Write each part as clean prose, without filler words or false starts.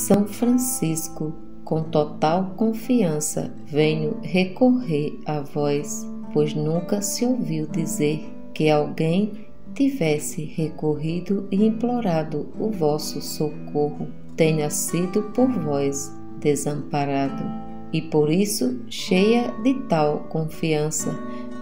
São Francisco, com total confiança venho recorrer a vós, pois nunca se ouviu dizer que alguém tivesse recorrido e implorado o vosso socorro, tenha sido por vós desamparado. E por isso, cheia de tal confiança,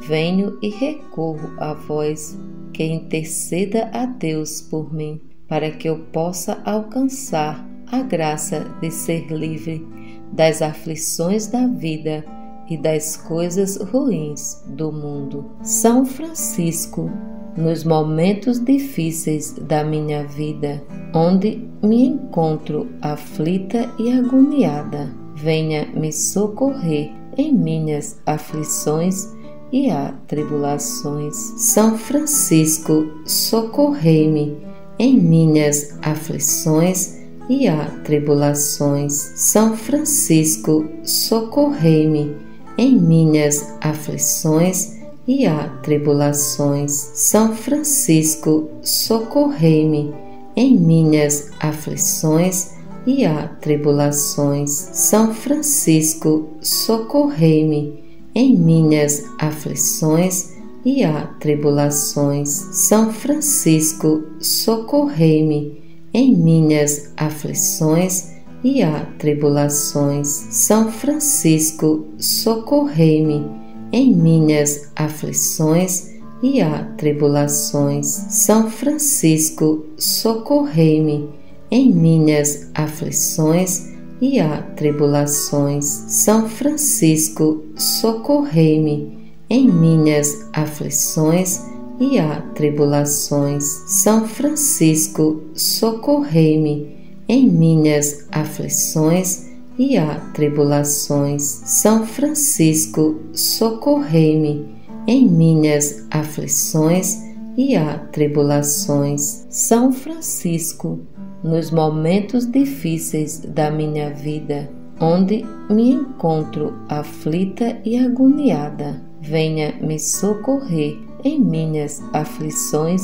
venho e recorro a vós, que interceda a Deus por mim, para que eu possa alcançar a graça de ser livre das aflições da vida e das coisas ruins do mundo. São Francisco, nos momentos difíceis da minha vida, onde me encontro aflita e agoniada, venha me socorrer em minhas aflições e atribulações. São Francisco, socorrei-me em minhas aflições e atribulações. São Francisco, socorrei-me em minhas aflições e atribulações. São Francisco, socorrei-me em minhas aflições e atribulações. São Francisco, socorrei-me em minhas aflições e atribulações. São Francisco, socorrei-me em minhas aflições e atribulações. São Francisco, socorrei-me em minhas aflições e atribulações. São Francisco, socorrei-me em minhas aflições e atribulações. São Francisco, socorrei-me em minhas aflições e atribulações. São Francisco, socorrei-me em minhas aflições e atribulações. São Francisco, socorrei-me em minhas aflições e atribulações. São Francisco, nos momentos difíceis da minha vida, onde me encontro aflita e agoniada, venha me socorrer em minhas aflições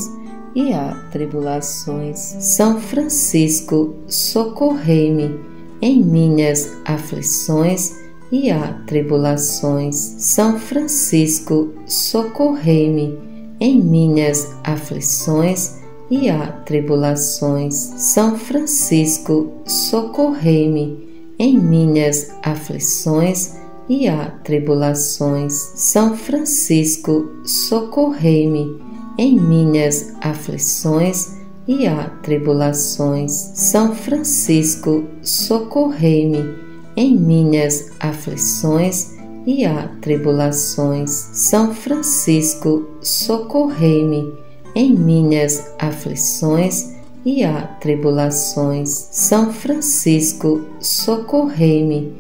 e atribulações. São Francisco, socorrei-me em minhas aflições e atribulações. São Francisco, socorrei-me em minhas aflições e atribulações. São Francisco, socorrei-me em minhas aflições e atribulações. São Francisco, socorrei-me em minhas aflições e atribulações. São Francisco, socorrei-me em minhas aflições e atribulações. São Francisco, socorrei-me em minhas aflições e atribulações. São Francisco, socorrei-me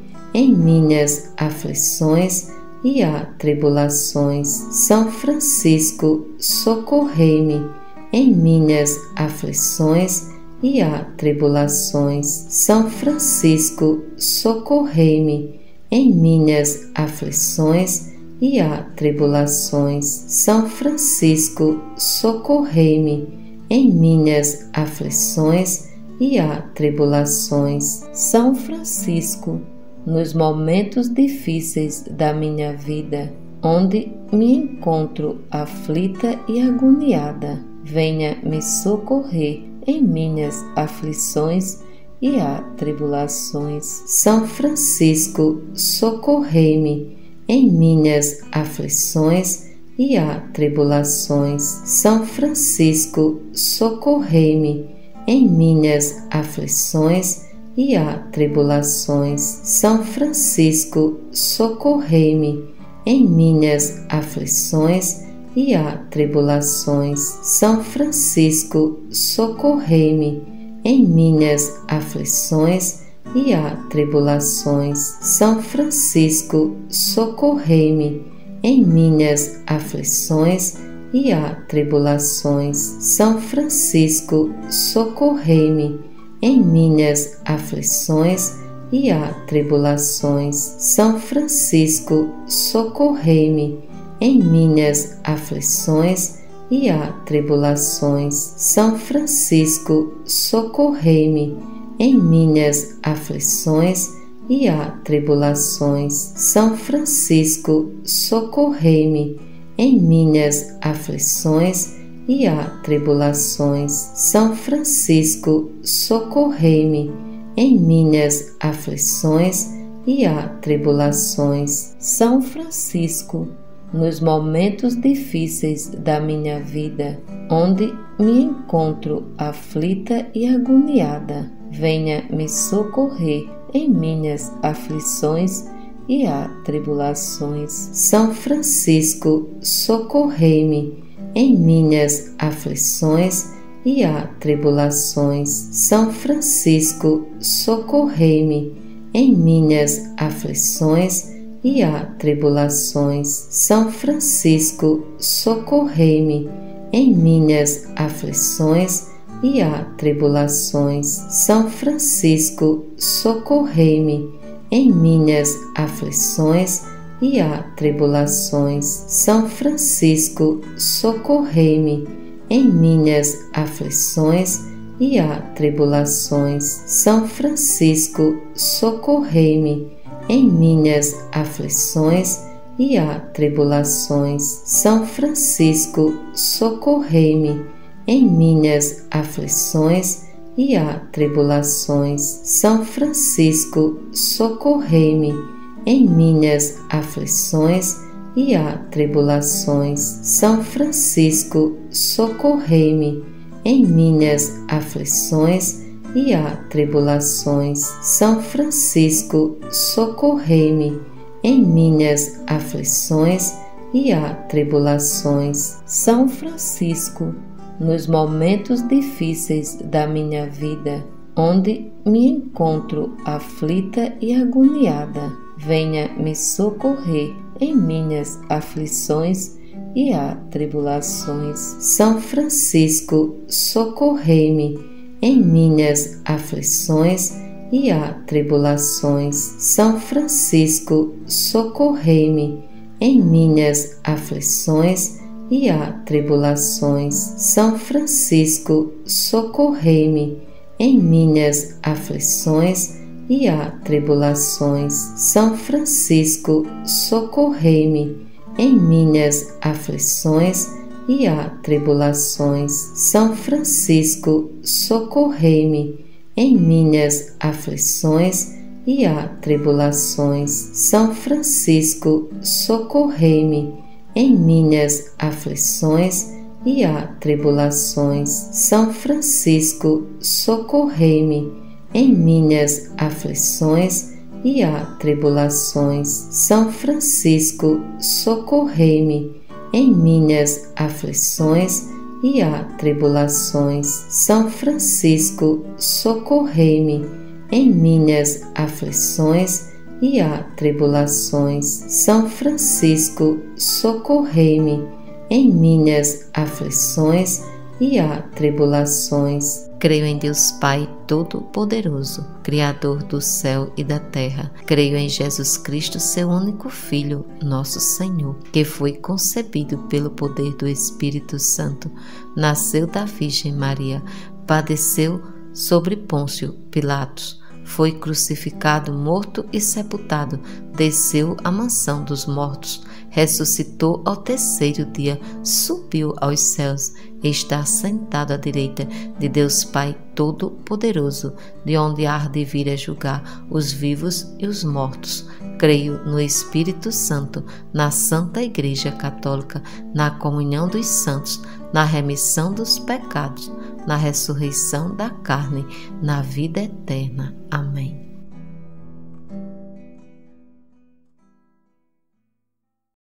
em minhas aflições e atribulações. São Francisco, socorrei-me em minhas aflições e atribulações. São Francisco, socorrei-me em minhas aflições e atribulações. São Francisco, socorrei-me em minhas aflições e atribulações. São Francisco, nos momentos difíceis da minha vida, onde me encontro aflita e agoniada, venha me socorrer em minhas aflições e atribulações. São Francisco, socorrei-me em minhas aflições e atribulações. São Francisco, socorrei-me em minhas aflições e atribulações. São Francisco, socorrei-me em minhas aflições e atribulações. São Francisco, socorrei-me em minhas aflições e atribulações. São Francisco, socorrei-me em minhas aflições e atribulações. São Francisco, socorrei-me em minhas aflições e atribulações. São Francisco, socorrei-me em minhas aflições e atribulações. São Francisco, socorrei-me em minhas aflições e atribulações. São Francisco, socorrei-me em minhas aflições e atribulações. São Francisco, socorrei-me em minhas aflições e atribulações. São Francisco, nos momentos difíceis da minha vida, onde me encontro aflita e agoniada, venha me socorrer em minhas aflições e atribulações. São Francisco, socorrei-me em minhas aflições e atribulações. São Francisco, socorrei-me em minhas aflições e atribulações. São Francisco, socorrei-me em minhas aflições e atribulações. São Francisco, socorrei-me em minhas aflições e atribulações. São Francisco, socorrei-me em minhas aflições e atribulações. São Francisco, socorrei-me em minhas aflições e atribulações. São Francisco, socorrei-me em minhas aflições e atribulações. São Francisco, socorrei-me em minhas aflições e atribulações. São Francisco, socorrei-me em minhas aflições e atribulações. São Francisco, socorrei-me em minhas aflições e atribulações. São Francisco, nos momentos difíceis da minha vida, onde me encontro aflita e agoniada, venha me socorrer em minhas aflições e atribulações. São Francisco, socorrei-me em minhas aflições e atribulações. São Francisco, socorrei-me em minhas aflições e atribulações. São Francisco, socorrei-me em minhas aflições e atribulações. São Francisco, socorrei-me em minhas aflições e atribulações. São Francisco, socorrei-me em minhas aflições e atribulações. São Francisco, socorrei-me em minhas aflições e atribulações. São Francisco, socorrei-me em minhas aflições e atribulações. São Francisco, socorrei-me em minhas aflições e atribulações. São Francisco, socorrei-me em minhas aflições e atribulações. São Francisco, socorrei-me em minhas aflições e atribulações. Creio em Deus Pai Todo-Poderoso, Criador do céu e da terra. Creio em Jesus Cristo, seu único Filho, nosso Senhor, que foi concebido pelo poder do Espírito Santo, nasceu da Virgem Maria, padeceu sobre Pôncio Pilatos, foi crucificado, morto e sepultado, desceu à mansão dos mortos, ressuscitou ao terceiro dia, subiu aos céus, está sentado à direita de Deus Pai Todo-Poderoso, de onde há de vir a julgar os vivos e os mortos. Creio no Espírito Santo, na Santa Igreja Católica, na comunhão dos santos, na remissão dos pecados, na ressurreição da carne, na vida eterna. Amém.